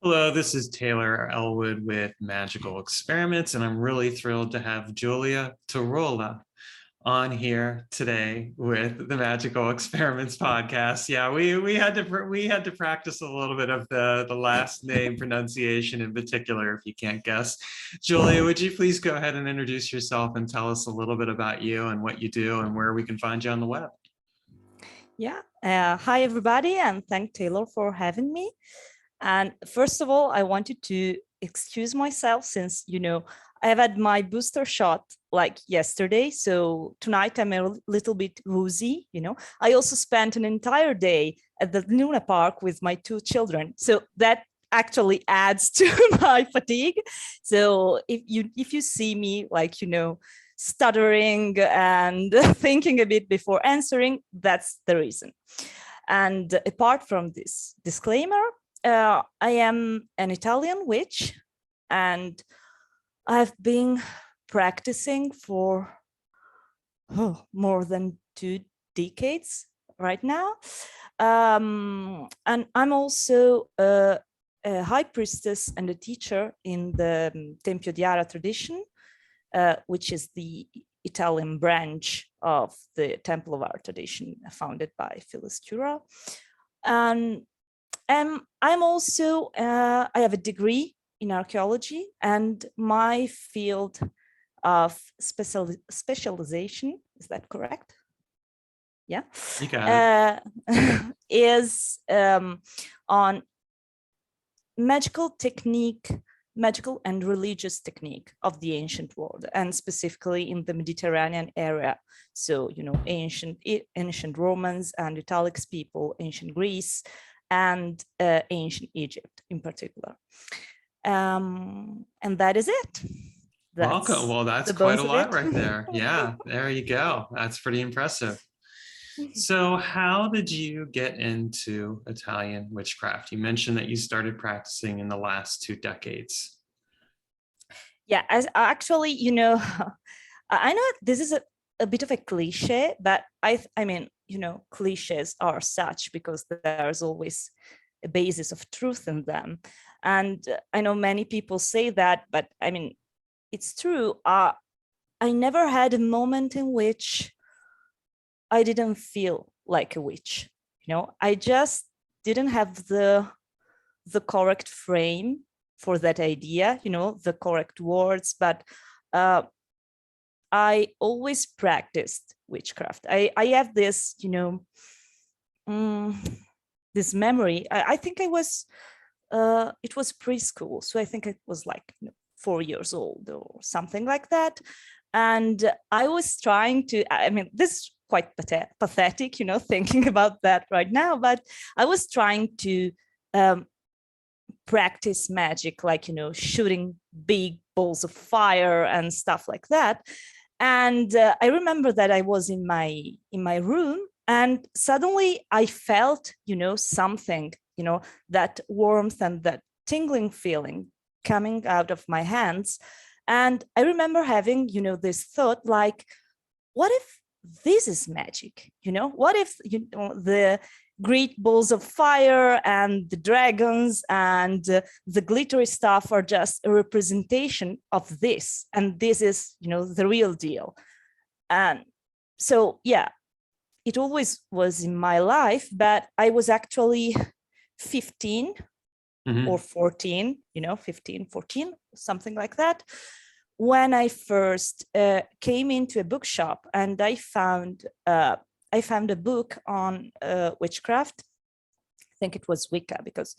Hello, this is Taylor Ellwood with Magical Experiments, and I'm really thrilled to have Giulia Turolla on here today with the Magical Experiments podcast. Yeah, we had to practice a little bit of the last name pronunciation in particular, if you can't guess. Giulia, would you please go ahead and introduce yourself and tell us a little bit about you and what you do and where we can find you on the web? Yeah. Hi, everybody, and thank Taylor for having me. And first of all, I wanted to excuse myself since, I have had my booster shot like yesterday. So tonight I'm a little bit woozy, I also spent an entire day at the Luna Park with my two children. So that actually adds to my fatigue. So if you see me like, stuttering and thinking a bit before answering, that's the reason. And apart from this disclaimer, I am an Italian witch, and I've been practicing for more than 2 decades right now. And I'm also a high priestess and a teacher in the Tempio di Ara tradition, which is the Italian branch of the Temple of Ara tradition founded by Guilia Turolla. And I'm also, I have a degree in archaeology, and my field of specialization, is that correct? Yeah. You got it. Is on magical and religious technique of the ancient world, and specifically in the Mediterranean area. So, ancient Romans and Italics people, ancient Greece, and ancient Egypt in particular. And that is it. Welcome. Well, that's quite a lot right there. Yeah, there you go. That's pretty impressive. So how did you get into Italian witchcraft? You mentioned that you started practicing in the last 2 decades. Yeah, actually, I know this is a bit of a cliche, but I mean, cliches are such because there's always a basis of truth in them. And I know many people say that, but I mean, it's true. I never had a moment in which I didn't feel like a witch. I just didn't have the correct frame for that idea, the correct words, but I always practiced witchcraft. I have this, this memory. I think it was preschool. So I think it was like 4 years old or something like that. And I was trying to, I mean, this is quite pathetic, thinking about that right now, but I was trying to practice magic, like, shooting big balls of fire and stuff like that. And I remember that I was in my room, and suddenly I felt, something, that warmth and that tingling feeling coming out of my hands. And I remember having, this thought like, what if this is magic? What if, the great balls of fire and the dragons and the glittery stuff are just a representation of this, and this is, the real deal. And so, yeah, it always was in my life, but I was actually 15 or 14, 15, 14, something like that, when I first came into a bookshop, and I found a book on witchcraft. I think it was Wicca, because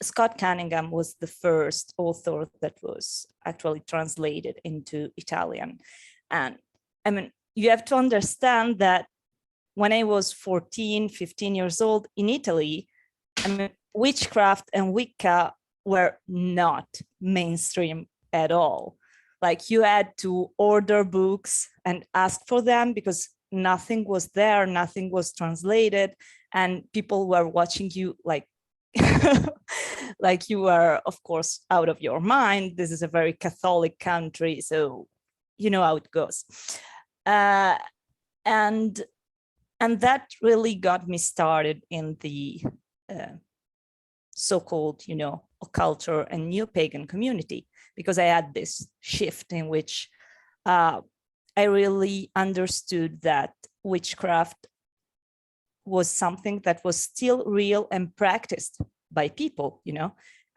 Scott Cunningham was the first author that was actually translated into Italian. And I mean, you have to understand that when I was 14, 15 years old in Italy, I mean, witchcraft and Wicca were not mainstream at all. Like, you had to order books and ask for them because nothing was there, nothing was translated, and people were watching you like like you were, of course, out of your mind. This is a very Catholic country, so you know how it goes. And that really got me started in the so-called, occulture and neo-pagan community, because I had this shift in which I really understood that witchcraft was something that was still real and practiced by people,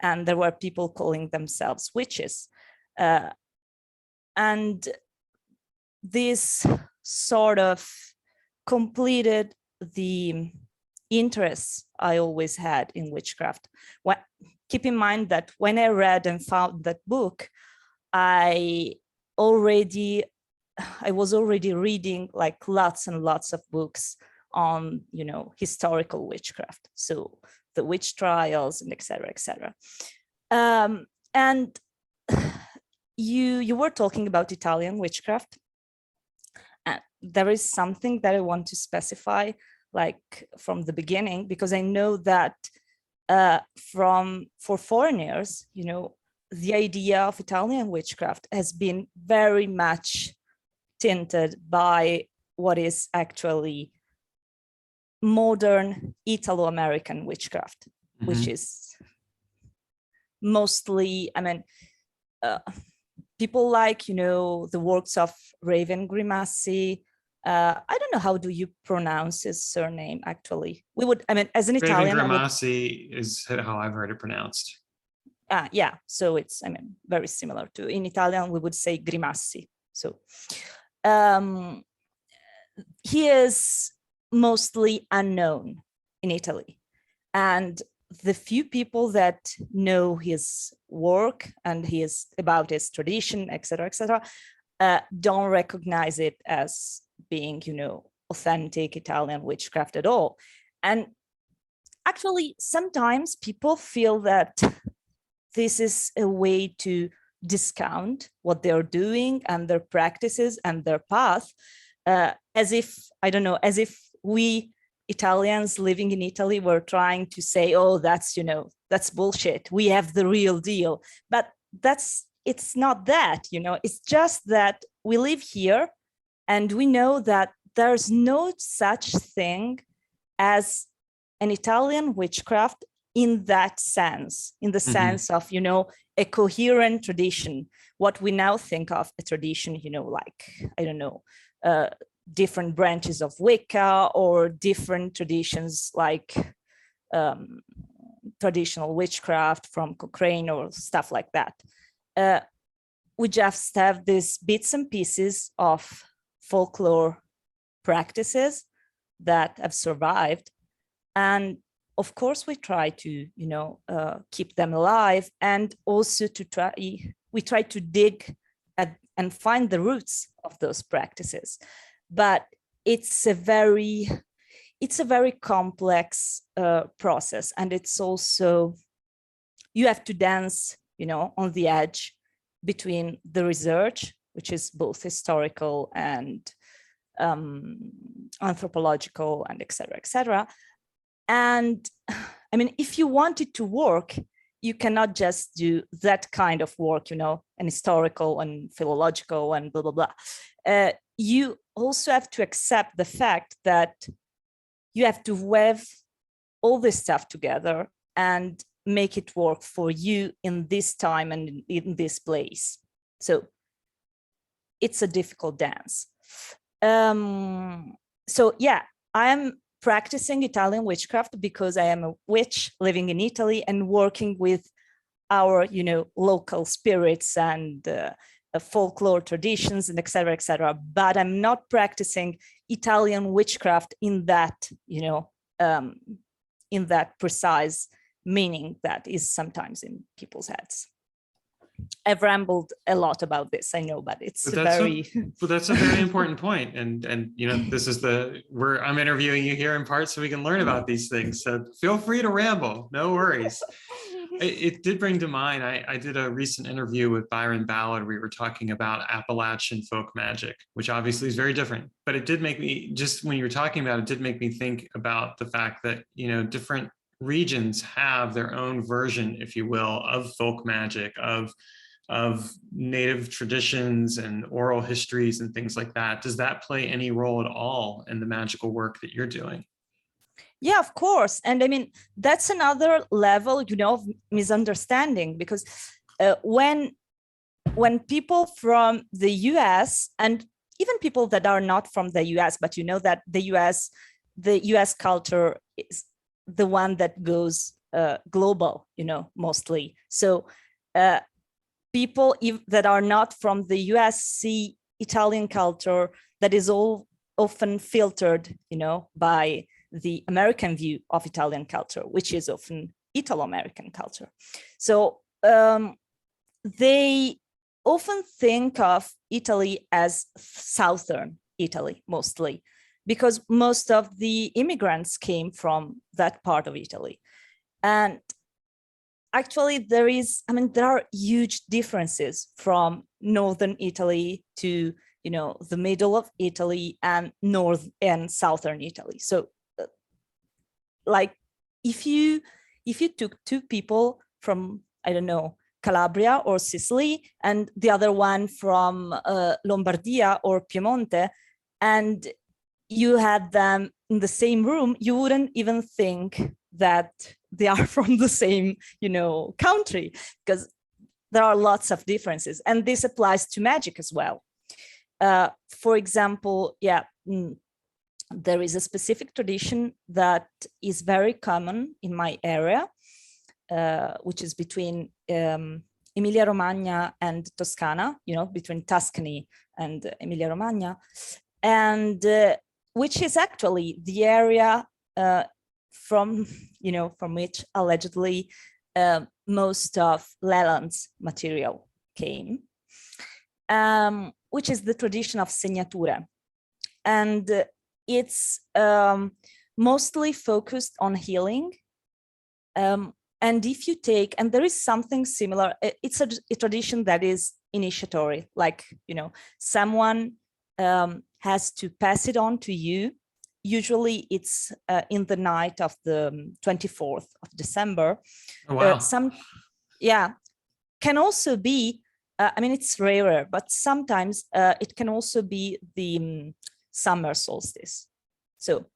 and there were people calling themselves witches. And this sort of completed the interests I always had in witchcraft. Keep in mind that when I read and found that book, I was already reading like lots and lots of books on, historical witchcraft. So the witch trials and et cetera. And you were talking about Italian witchcraft. And there is something that I want to specify, like from the beginning, because I know that for foreigners, the idea of Italian witchcraft has been very much tinted by what is actually modern Italo-American witchcraft, which is mostly, people like, the works of Raven Grimassi. I don't know, how do you pronounce his surname, actually? We would, as an Italian— Raven Grimassi is how I've heard it pronounced. Yeah, so it's, very similar to, in Italian, we would say Grimassi. So he is mostly unknown in Italy. And the few people that know his work and about his tradition, et cetera, don't recognize it as being, authentic Italian witchcraft at all. And actually, sometimes people feel that this is a way to discount what they're doing and their practices and their path, as if, I don't know, as if we Italians living in Italy were trying to say, oh, that's bullshit. We have the real deal. But it's not that, it's just that we live here and we know that there's no such thing as an Italian witchcraft in that sense, in the sense of, a coherent tradition, what we now think of a tradition, like, I don't know, different branches of Wicca or different traditions like traditional witchcraft from Cochrane or stuff like that. We just have these bits and pieces of folklore practices that have survived. And of course, we try to, keep them alive, and also we try to dig and find the roots of those practices. But it's a very complex process, and it's also, you have to dance, on the edge between the research, which is both historical and anthropological and et cetera. And if you want it to work, you cannot just do that kind of work, and historical and philological and blah, blah, blah. You also have to accept the fact that you have to weave all this stuff together and make it work for you in this time and in this place. So it's a difficult dance. So yeah, I'm practicing Italian witchcraft because I am a witch living in Italy and working with our, local spirits and folklore traditions and et cetera, but I'm not practicing Italian witchcraft in that, in that precise meaning that is sometimes in people's heads. I've rambled a lot about this, I know, but it's that's a very important point. And this is I'm interviewing you here in part so we can learn about these things. So feel free to ramble, no worries. It did bring to mind, I did a recent interview with Byron Ballard. We were talking about Appalachian folk magic, which obviously is very different, but it did make me, just when you were talking about it, did make me think about the fact that, different regions have their own version, if you will, of folk magic, of native traditions and oral histories and things like that. Does that play any role at all in the magical work that you're doing? Yeah, of course. And I mean, that's another level, of misunderstanding, because when people from the US, and even people that are not from the US, but that the US culture is the one that goes global, mostly. So people that are not from the US see Italian culture that is all often filtered, by the American view of Italian culture, which is often Italo-American culture. So they often think of Italy as Southern Italy, mostly, because most of the immigrants came from that part of Italy. And actually, there are huge differences from Northern Italy to, the middle of Italy and North and Southern Italy. So like if you took two people from, I don't know, Calabria or Sicily, and the other one from Lombardia or Piemonte, and you had them in the same room, you wouldn't even think that they are from the same, country, because there are lots of differences. And this applies to magic as well. For example, there is a specific tradition that is very common in my area, which is between Emilia-Romagna and Toscana, between Tuscany and Emilia-Romagna, and which is actually the area from which allegedly most of Leland's material came, which is the tradition of segnature. And it's mostly focused on healing. And if you take, and there is something similar, it's a tradition that is initiatory, like, someone has to pass it on to you. Usually it's in the night of the 24th of December. Oh, wow. Can also be, it's rarer, but sometimes it can also be the summer solstice. So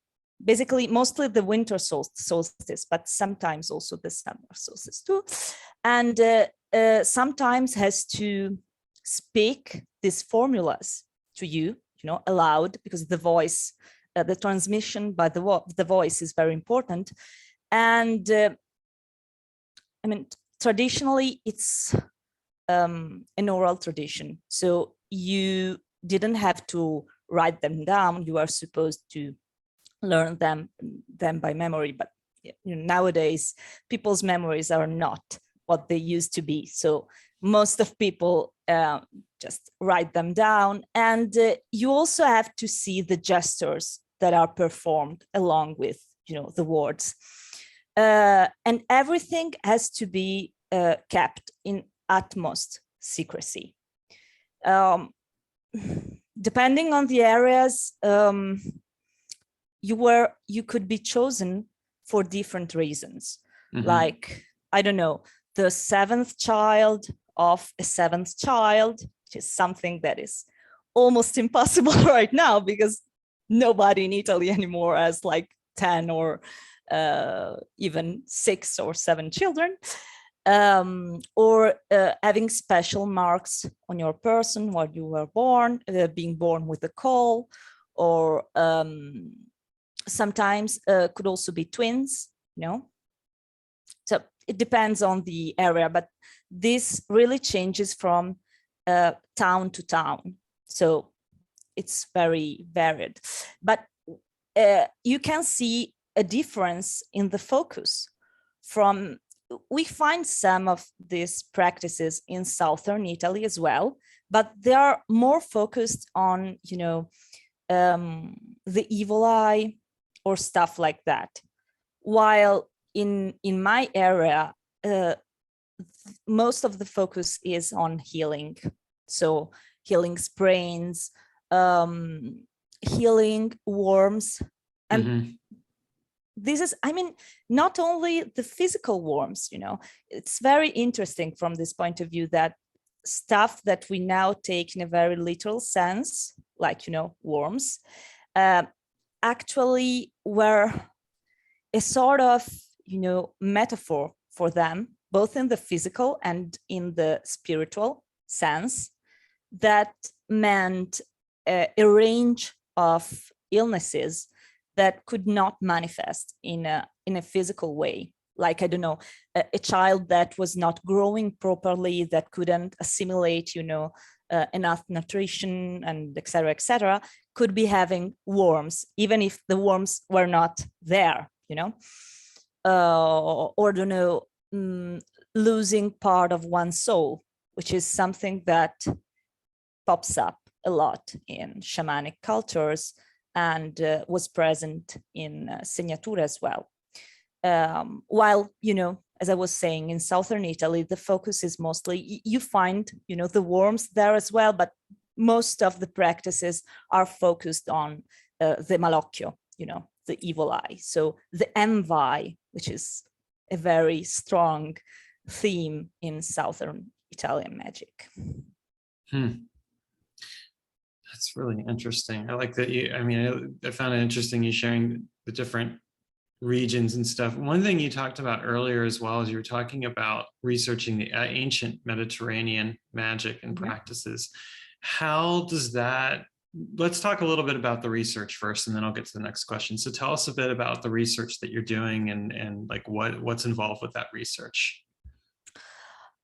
basically, mostly the winter solstice, but sometimes also the summer solstice too. And sometimes has to speak these formulas to you, aloud, because the voice, the transmission by the voice is very important. And traditionally, it's an oral tradition. So you didn't have to write them down. You are supposed to learn them by memory. But nowadays, people's memories are not what they used to be. So most of people just write them down. And you also have to see the gestures that are performed along with, the words. And everything has to be kept in utmost secrecy. Depending on the areas, you could be chosen for different reasons. Mm-hmm. Like, I don't know, the seventh child of a seventh child, which is something that is almost impossible right now, because nobody in Italy anymore has like 10 or even 6 or 7 children. Or having special marks on your person while you were born, being born with a caul, or sometimes could also be twins, So it depends on the area, but this really changes from town to town. So it's very varied. But you can see a difference in the focus. We find some of these practices in southern Italy as well, but they are more focused on, the evil eye or stuff like that. While in my area, most of the focus is on healing. So healing sprains, healing worms. And mm-hmm. This is, not only the physical worms, it's very interesting from this point of view that stuff that we now take in a very literal sense, like, worms, actually were a sort of, metaphor for them, both in the physical and in the spiritual sense, that meant a range of illnesses that could not manifest in a physical way. Like, I don't know, a child that was not growing properly, that couldn't assimilate, enough nutrition and et cetera, could be having worms, even if the worms were not there, or don't know, losing part of one's soul, which is something that pops up a lot in shamanic cultures and was present in Segnatura as well. While, as I was saying, in southern Italy, the focus is mostly, you find, the worms there as well, but most of the practices are focused on the malocchio, the evil eye. So the envy, which is a very strong theme in southern Italian magic. That's really interesting. I like that I found it interesting you sharing the different regions and stuff. One thing you talked about earlier as well is you were talking about researching the ancient Mediterranean magic and practices. How does that, let's talk a little bit about the research first, and then I'll get to the next question. So tell us a bit about the research that you're doing and like what's involved with that research.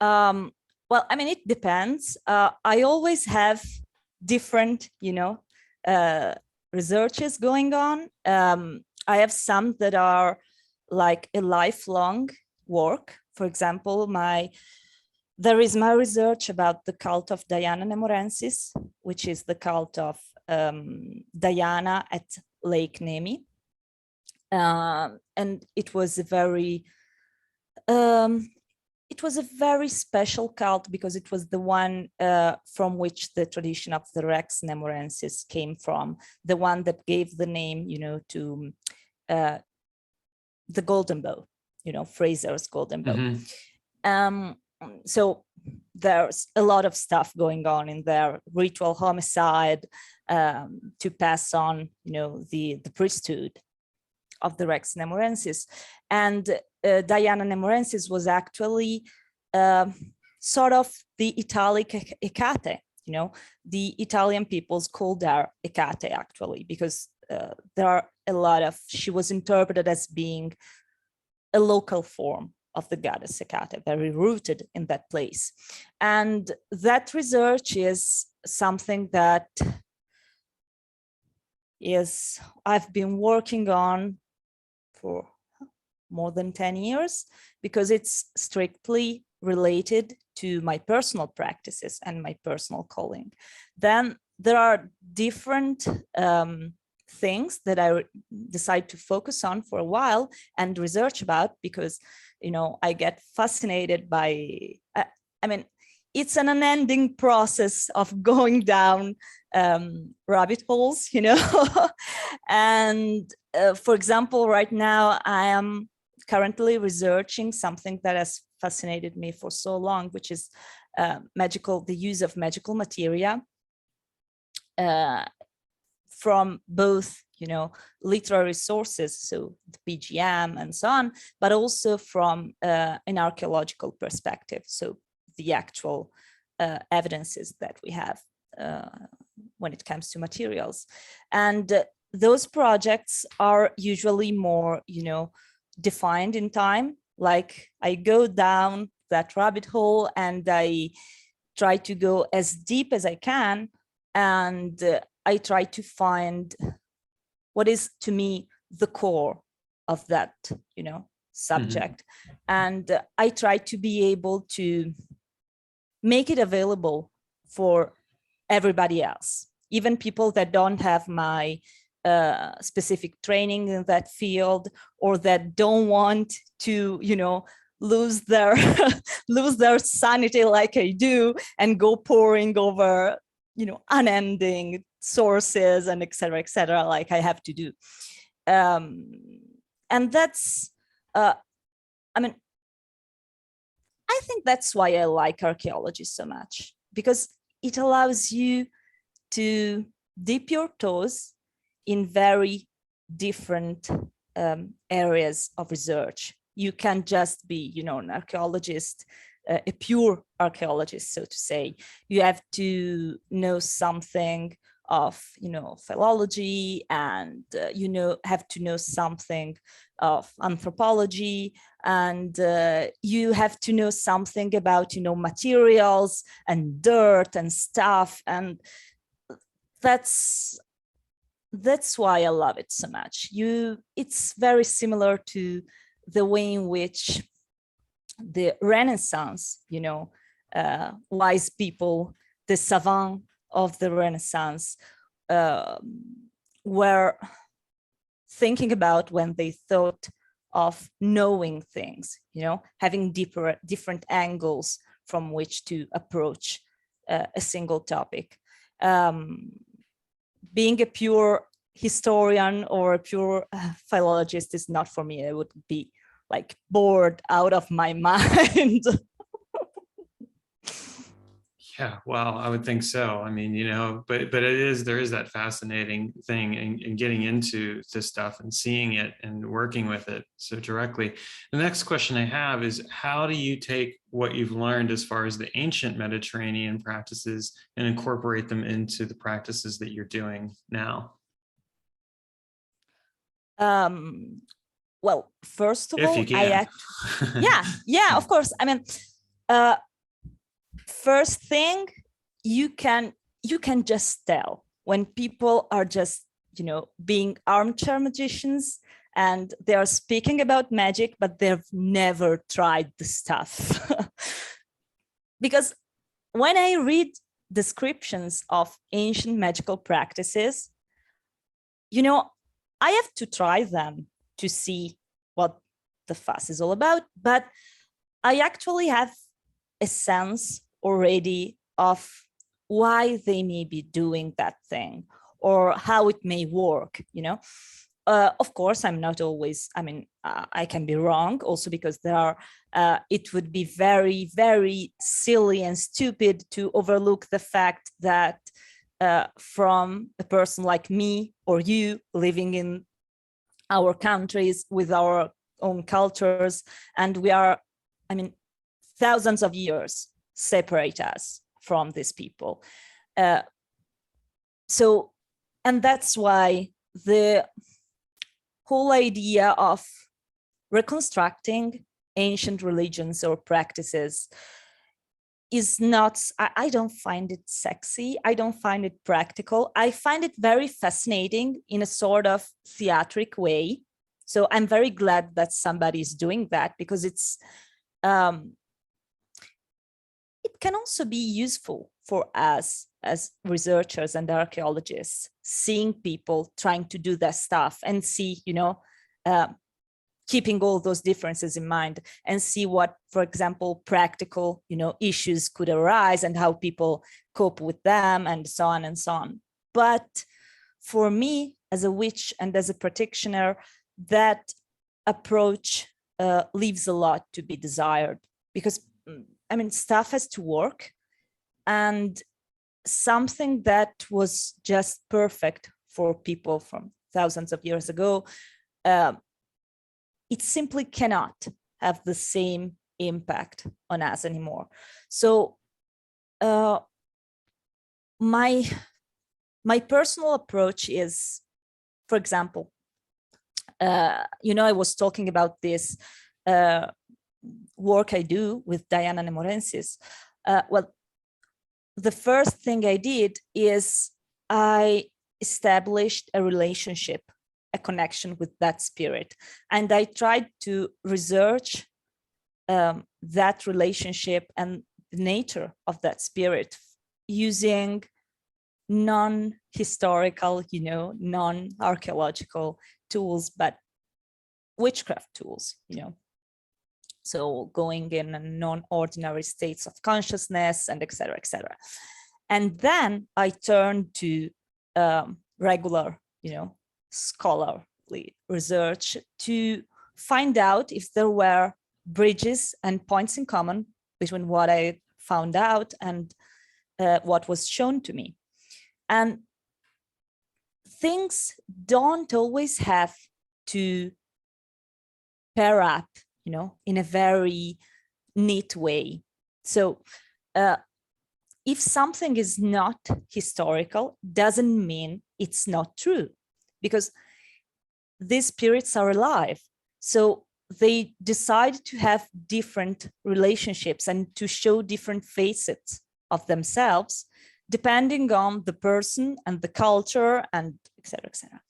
Well, it depends. I always have different, researches going on. I have some that are like a lifelong work. For example, there is my research about the cult of Diana Nemorensis, which is the cult of Diana at Lake Nemi. And it was a very special cult because it was the one from which the tradition of the Rex Nemorensis came from, the one that gave the name, to the golden bow, Fraser's golden bow. So there's a lot of stuff going on in there, ritual homicide to pass on, the priesthood of the Rex Nemorensis. And Diana Nemorensis was actually sort of the Italic Hecate, the Italian peoples called her Hecate actually, because there are a lot of, she was interpreted as being a local form of the goddess Hecate, very rooted in that place. And that research is something that I've been working on for more than 10 years, because it's strictly related to my personal practices and my personal calling. Then there are different things that I decide to focus on for a while and research about, because, I get fascinated by, it's an unending process of going down rabbit holes, and for example, right now I am currently researching something that has fascinated me for so long, which is the use of magical materia from both, literary sources, so the PGM and so on, but also from an archaeological perspective, so the actual evidences that we have when it comes to materials. And those projects are usually more, defined in time. Like, I go down that rabbit hole and I try to go as deep as I can, and I try to find what is, to me, the core of that, subject. And I try to be able to make it available for everybody else, even people that don't have my specific training in that field, or that don't want to, lose their lose their sanity like I do and go pouring over, unending sources and et cetera, like I have to do. And that's, I think that's why I like archaeology so much, because it allows you to dip your toes in very different areas of research. You can't just be, an archaeologist, a pure archaeologist, so to say. You have to know something of, philology, and have to know something of anthropology, and you have to know something about, materials and dirt and stuff, and that's why I love it so much. It's very similar to the way in which the Renaissance, wise people, the savants of the Renaissance, were thinking about when they thought of knowing things, having different angles from which to approach a single topic. Being a pure historian or a pure philologist is not for me. I would be like bored out of my mind. Yeah, well, I would think so. I mean, but there is that fascinating thing in getting into this stuff and seeing it and working with it so directly. The next question I have is, how do you take what you've learned as far as the ancient Mediterranean practices and incorporate them into the practices that you're doing now? Well, first of if all, you can. yeah, of course. I mean, first thing, you can just tell when people are just, being armchair magicians, and they are speaking about magic, but they've never tried the stuff. Because when I read descriptions of ancient magical practices, I have to try them to see what the fuss is all about, but I actually have a sense already of why they may be doing that thing or how it may work, Of course, I'm not always, I can be wrong also, because it would be very, very silly and stupid to overlook the fact that from a person like me or you living in our countries with our own cultures, and we are, thousands of years separate us from these people. And that's why the whole idea of reconstructing ancient religions or practices is not, I don't find it sexy. I don't find it practical. I find it very fascinating in a sort of theatric way. So I'm very glad that somebody is doing that, because it can also be useful for us as researchers and archaeologists, seeing people trying to do that stuff and see, keeping all those differences in mind, and see what, for example, practical, issues could arise and how people cope with them, and so on and so on. But for me, as a witch and as a practitioner, that approach leaves a lot to be desired, because stuff has to work, and something that was just perfect for people from thousands of years ago, it simply cannot have the same impact on us anymore. So my personal approach is, for example, I was talking about this work I do with Diana Nemorensis. Well, the first thing I did is I established a relationship, a connection with that spirit. And I tried to research that relationship and the nature of that spirit using non-historical, non-archaeological tools, but witchcraft tools, So going in non-ordinary states of consciousness, and et cetera, et cetera. And then I turned to regular, scholarly research to find out if there were bridges and points in common between what I found out and what was shown to me. And things don't always have to pair up, in a very neat way. So if something is not historical, doesn't mean it's not true, because these spirits are alive. So they decide to have different relationships and to show different facets of themselves, depending on the person and the culture and et cetera, et cetera.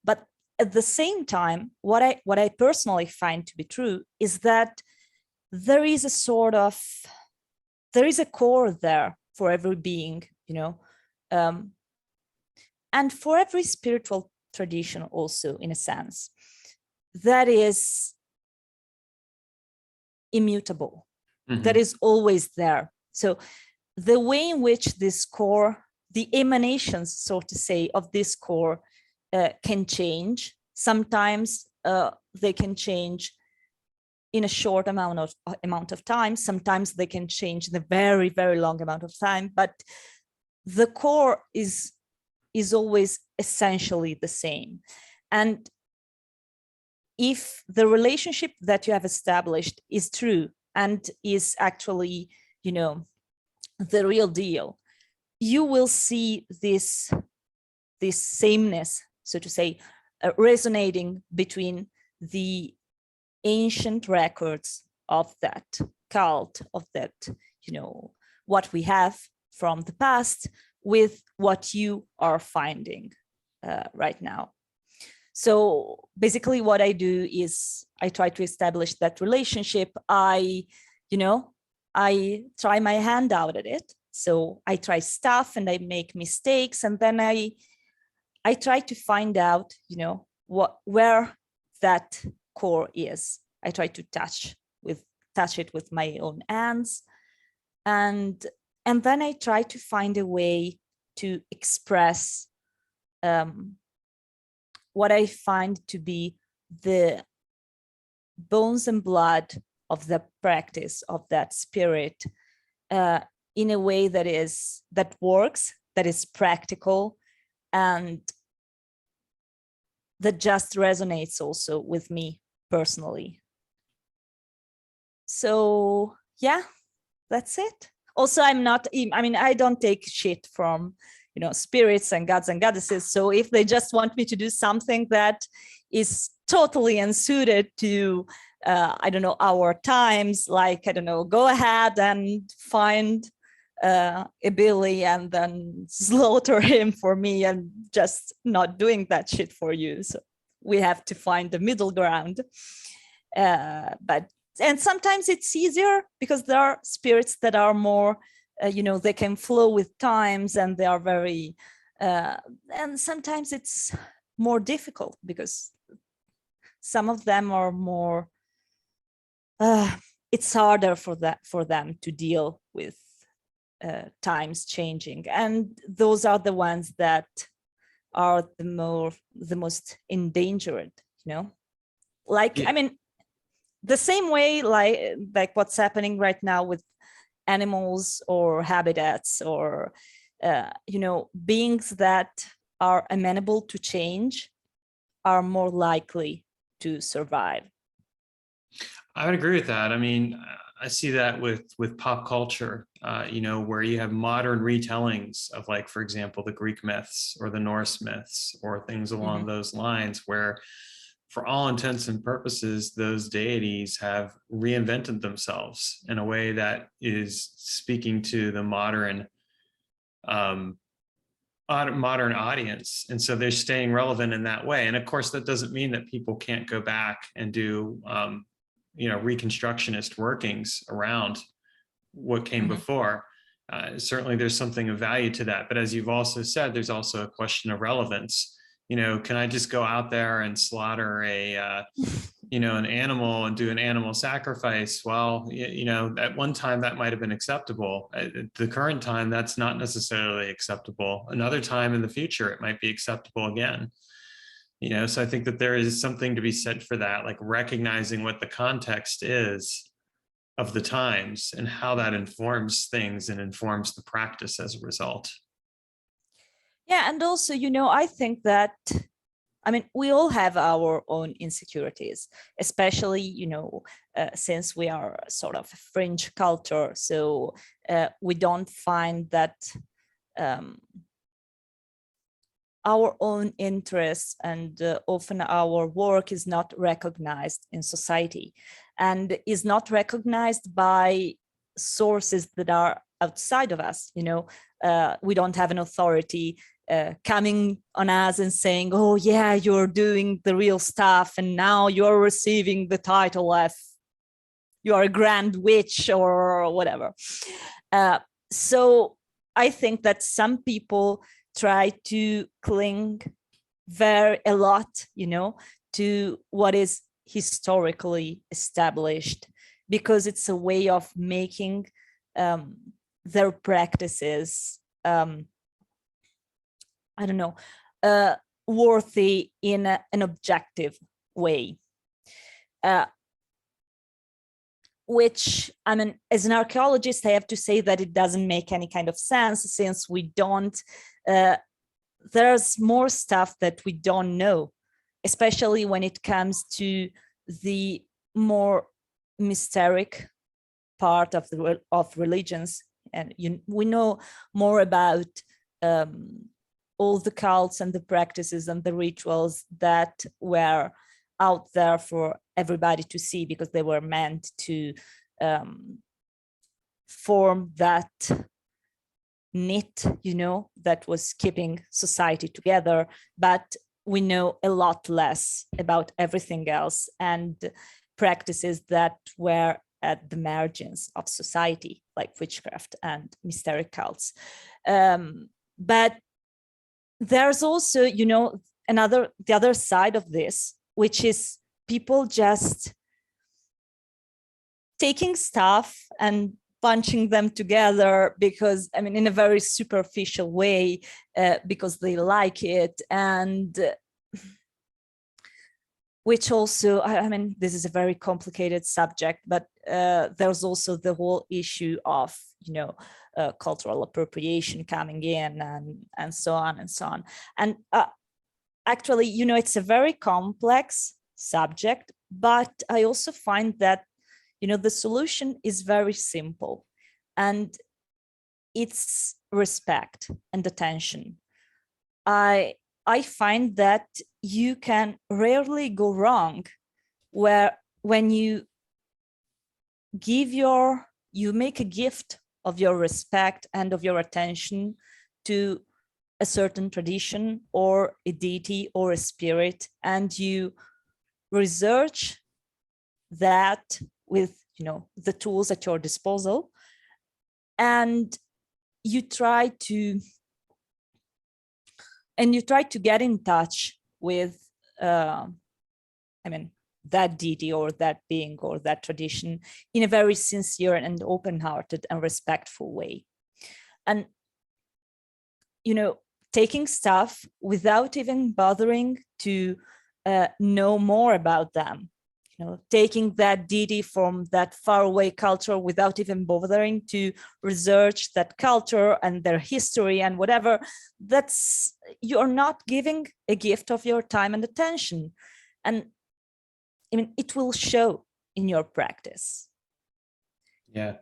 But at the same time, what I personally find to be true is that there is a core there for every being, and for every spiritual tradition also, in a sense, that is immutable, that is always there. So the way in which this core, the emanations, so to say, of this core can change. Sometimes they can change in a short amount of time. Sometimes they can change in a very, very long amount of time. But the core is always essentially the same. And if the relationship that you have established is true and is actually, the real deal, you will see this sameness, so to say, resonating between the ancient records of that cult, of that, what we have from the past with what you are finding right now. So basically what I do is I try to establish that relationship. I try my hand out at it. So I try stuff and I make mistakes, and then I try to find out, where that core is. I try to touch it with my own hands, and then I try to find a way to express what I find to be the bones and blood of the practice of that spirit in a way that works, that is practical, and that just resonates also with me personally. So yeah, that's it. Also, I don't take shit from, spirits and gods and goddesses. So if they just want me to do something that is totally unsuited to, our times, like, go ahead and find a Billy and then slaughter him for me, and just not doing that shit for you. So we have to find the middle ground. And sometimes it's easier because there are spirits that are more, they can flow with times, and they are very, and sometimes it's more difficult because some of them are more, it's harder for them to deal with times changing. And those are the ones that are the most endangered, like, Yeah. The same way, like what's happening right now with animals or habitats or, beings that are amenable to change are more likely to survive. I would agree with that. I see that with pop culture, where you have modern retellings of, like, for example, the Greek myths or the Norse myths or things along those lines, where for all intents and purposes, those deities have reinvented themselves in a way that is speaking to the modern audience. And so they're staying relevant in that way. And of course, that doesn't mean that people can't go back and do, reconstructionist workings around what came before. Certainly there's something of value to that. But as you've also said, there's also a question of relevance. Can I just go out there and slaughter an animal and do an animal sacrifice? Well, at one time that might have been acceptable. At the current time, that's not necessarily acceptable. Another time in the future, it might be acceptable again. So I think that there is something to be said for that, like recognizing what the context is of the times and how that informs things and informs the practice as a result. Yeah, and also, I think that I mean, we all have our own insecurities, especially, since we are sort of a fringe culture. So we don't find that our own interests and often our work is not recognized in society and is not recognized by sources that are outside of us. We don't have an authority coming on us and saying, oh yeah, you're doing the real stuff and now you're receiving the title of you are a grand witch or whatever. So I think that some people try to cling a lot, to what is historically established, because it's a way of making their practices, worthy in an objective way. Which, I mean, as an archaeologist, I have to say that it doesn't make any kind of sense, since we don't, there's more stuff that we don't know, especially when it comes to the more mysteric part of religions. And we know more about all the cults and the practices and the rituals that were out there for everybody to see, because they were meant to form that knit, that was keeping society together. But we know a lot less about everything else and practices that were at the margins of society, like witchcraft and mysteric cults. But there's also, the other side of this, which is people just taking stuff and bunching them together because, I mean, in a very superficial way, because they like it. And which also, I mean, this is a very complicated subject, but there's also the whole issue of, cultural appropriation coming in and so on and so on. And actually, it's a very complex subject, but I also find that, the solution is very simple, and it's respect and attention. I find that you can rarely go wrong when you make a gift of your respect and of your attention to a certain tradition or a deity or a spirit, and you research that with the tools at your disposal, and you try to get in touch with that deity or that being or that tradition in a very sincere and open-hearted and respectful way. And taking stuff without even bothering to know more about them, taking that deity from that faraway culture without even bothering to research that culture and their history and whatever, you're not giving a gift of your time and attention. And I mean, it will show in your practice. Yeah.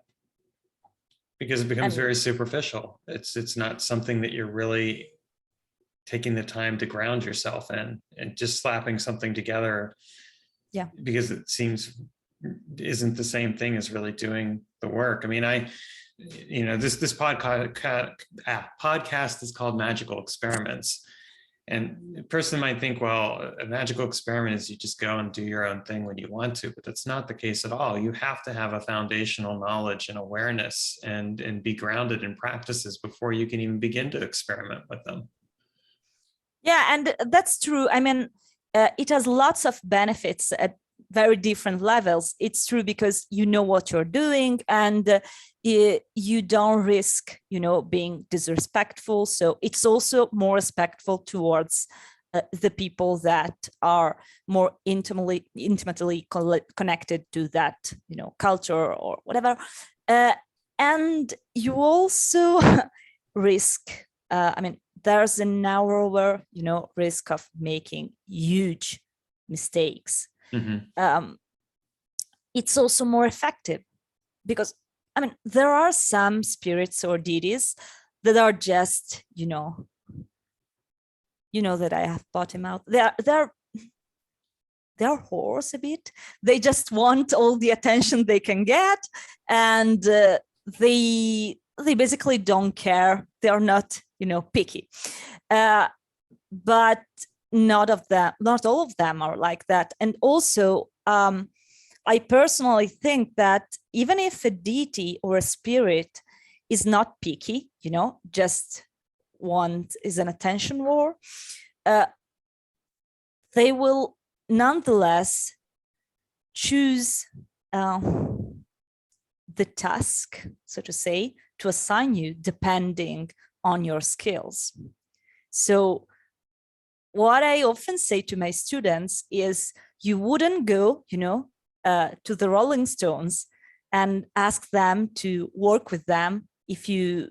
Because it becomes very superficial. It's not something that you're really taking the time to ground yourself in, and just slapping something together. Yeah. Because it seems isn't the same thing as really doing the work. I mean, this podcast is called Magical Experiments. And a person might think, well, a magical experiment is you just go and do your own thing when you want to, but that's not the case at all. You have to have a foundational knowledge and awareness and be grounded in practices before you can even begin to experiment with them. Yeah, and that's true. I mean, it has lots of benefits at very different levels. It's true because you know what you're doing, and you don't risk, being disrespectful. So it's also more respectful towards the people that are more intimately connected to that, culture or whatever. And you also risk, there's a narrower, risk of making huge mistakes. It's also more effective because, there are some spirits or deities that are just, that I have bottomed out. They're whores a bit. They just want all the attention they can get, and they basically don't care. They are not, picky. But not all of them are like that. And also, I personally think that even if a deity or a spirit is not picky, just is an attention whore, they will nonetheless choose the task, so to say, to assign you depending on your skills. So what I often say to my students is, you wouldn't go, to the Rolling Stones and ask them to work with them if you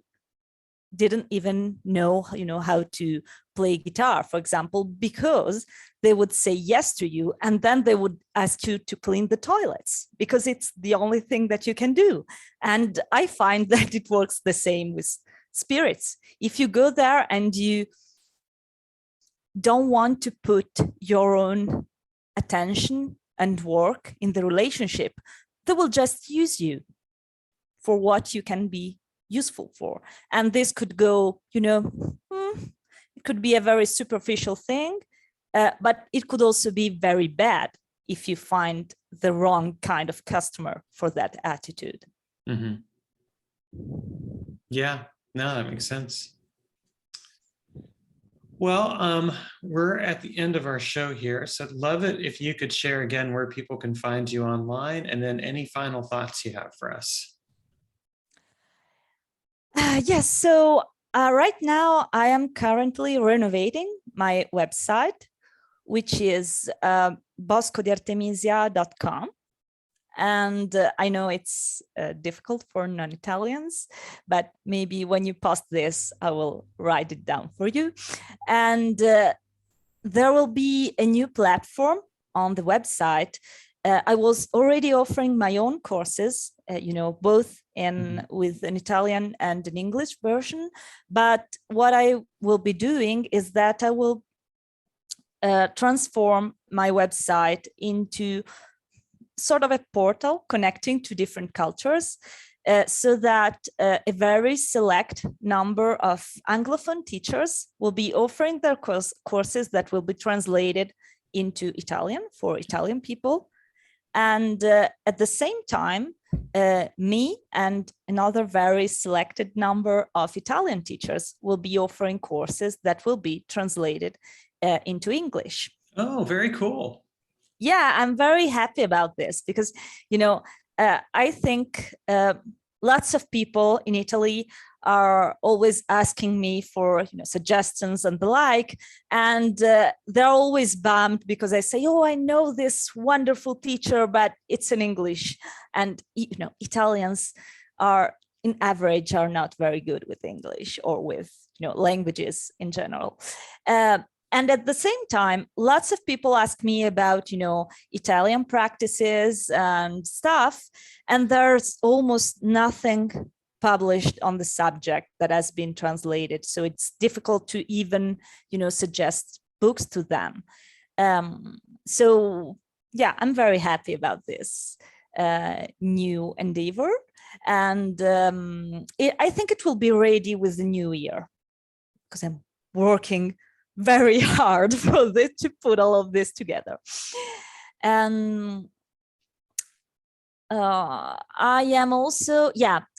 didn't even know, how to play guitar, for example, because they would say yes to you, and then they would ask you to clean the toilets because it's the only thing that you can do. And I find that it works the same with spirits. If you go there and you don't want to put your own attention and work in the relationship, they will just use you for what you can be useful for. And this could go, it could be a very superficial thing, but it could also be very bad if you find the wrong kind of customer for that attitude. Yeah, no, that makes sense. Well, we're at the end of our show here, so I'd love it if you could share again where people can find you online, and then any final thoughts you have for us. Yes, so right now I am currently renovating my website, which is boscodiartemisia.com. And I know it's difficult for non-Italians, but maybe when you post this, I will write it down for you. And there will be a new platform on the website. I was already offering my own courses, both with an Italian and an English version. But what I will be doing is that I will transform my website into sort of a portal connecting to different cultures, so that a very select number of Anglophone teachers will be offering their courses that will be translated into Italian for Italian people. And at the same time, me and another very selected number of Italian teachers will be offering courses that will be translated into English. Oh, very cool. Yeah, I'm very happy about this because, I think lots of people in Italy are always asking me for, suggestions and the like. And they're always bummed because I say, oh, I know this wonderful teacher, but it's in English. And, Italians are, in average, are not very good with English or with, languages in general. And at the same time, lots of people ask me about, Italian practices and stuff, and there's almost nothing published on the subject that has been translated. So it's difficult to even, suggest books to them. So yeah, I'm very happy about this new endeavor. And I think it will be ready with the new year because I'm working very hard for this, to put all of this together. And I am also,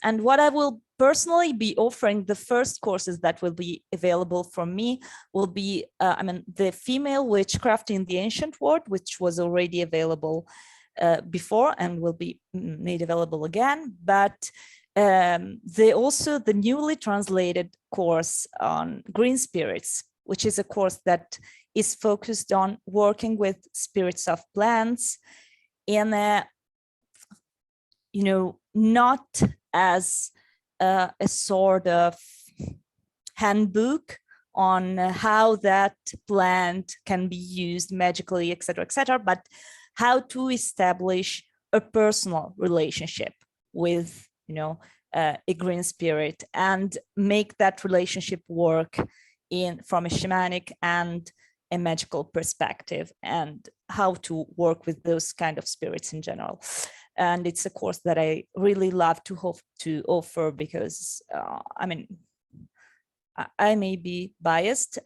and what I will personally be offering, the first courses that will be available from me will be, the female witchcraft in the ancient world, which was already available before and will be made available again. But the newly translated course on green spirits, which is a course that is focused on working with spirits of plants in a, not as a sort of handbook on how that plant can be used magically, etc., but how to establish a personal relationship with, a green spirit and make that relationship work from a shamanic and a magical perspective, and how to work with those kind of spirits in general. And it's a course that I really love to offer because, I may be biased.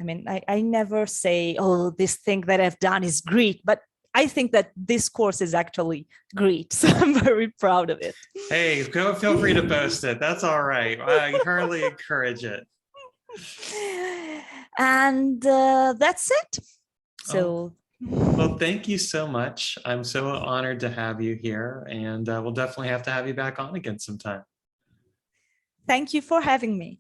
I never say, oh, this thing that I've done is great, but I think that this course is actually great. So I'm very proud of it. Hey, feel free to post it. That's all right. I highly encourage it. And that's it. So, well, thank you so much. I'm so honored to have you here, and we'll definitely have to have you back on again sometime. Thank you for having me.